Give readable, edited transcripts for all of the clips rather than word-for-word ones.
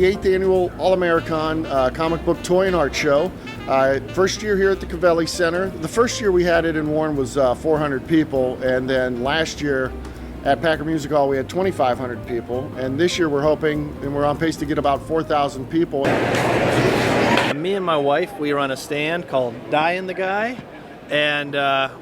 the 8th annual All AmeriCon comic book toy and art show. First year here at the Covelli Centre. The first year we had it in Warren was 400 people, and then last year at Packer Music Hall we had 2,500 people, and this year we're hoping, and we're on pace to get about 4,000 people. Me and my wife, we run a stand called Die in the Guy, and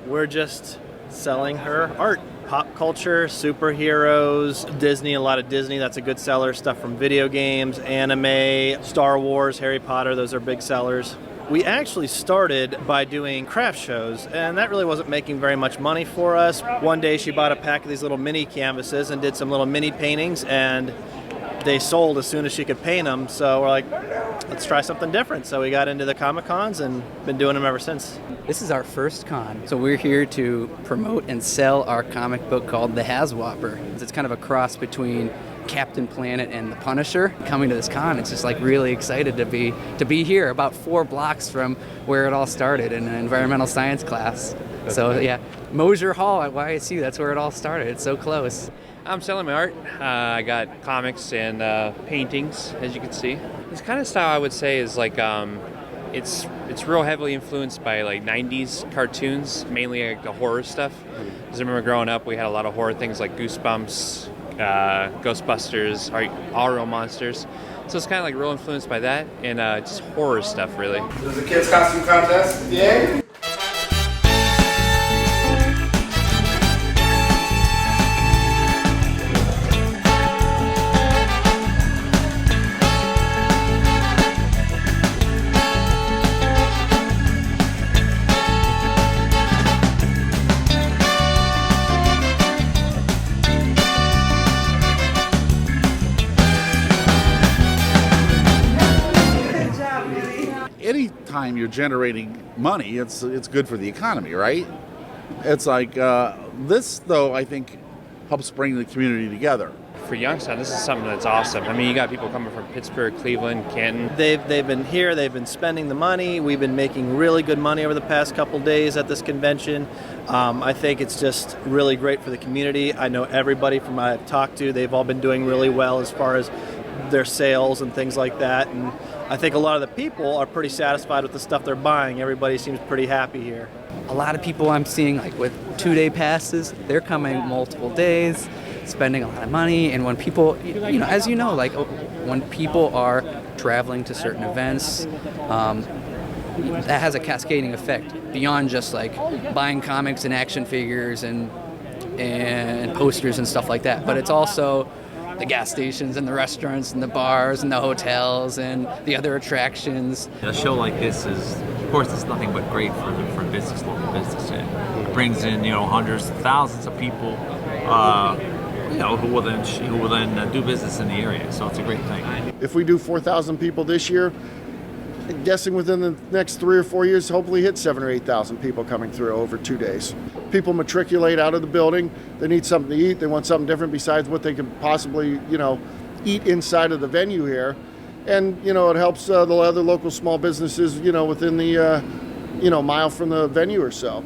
we're just selling her art. Pop culture, superheroes, Disney, a lot of Disney, that's a good seller. Stuff from video games, anime, Star Wars, Harry Potter, those are big sellers. We actually started by doing craft shows, and that really wasn't making very much money for us. One day she bought a pack of these little mini canvases and did some little mini paintings, and they sold as soon as she could paint them. So we're like, let's try something different. So we got into the Comic Cons and been doing them ever since. This is our first con, so we're here to promote and sell our comic book called the Hazwoper. It's kind of a cross between Captain Planet and the Punisher. Coming to this con, it's just like really excited to be here, about 4 blocks from where it all started in an environmental science class. So yeah, Mosier Hall at YSU, that's where it all started. It's so close. I'm selling my art. I got comics and paintings, as you can see. This kind of style, I would say, is like it's real heavily influenced by like 90s cartoons, mainly like the horror stuff. Because I remember growing up, we had a lot of horror things like Goosebumps, Ghostbusters, all real monsters. So it's kind of like real influenced by that and just horror stuff, really. There's a kids costume contest. Yay! Anytime you're generating money, it's good for the economy, right? It's like this, though, I think helps bring the community together. For Youngstown, this is something that's awesome. I mean, you got people coming from Pittsburgh, Cleveland, Canton. They've been here, they've been spending the money. We've been making really good money over the past couple days at this convention. I think it's just really great for the community. I know everybody from I've talked to, they've all been doing really well as far as their sales and things like that. And I think a lot of the people are pretty satisfied with the stuff they're buying. Everybody seems pretty happy here. A lot of people I'm seeing like with 2-day passes, they're coming multiple days, spending a lot of money. And when people, as you know, like when people are traveling to certain events, that has a cascading effect beyond just like buying comics and action figures and posters and stuff like that. But it's also the gas stations and the restaurants and the bars and the hotels and the other attractions. A show like this is, of course, it's nothing but great for business, local business. It brings in, hundreds, thousands of people, who will then do business in the area. So it's a great thing. If we do 4,000 people this year, I'm guessing within the next 3 or 4 years, hopefully hit 7,000 or 8,000 people coming through over 2 days. People matriculate out of the building. They need something to eat. They want something different besides what they can possibly, eat inside of the venue here. And, it helps the other local small businesses, within the, mile from the venue or so.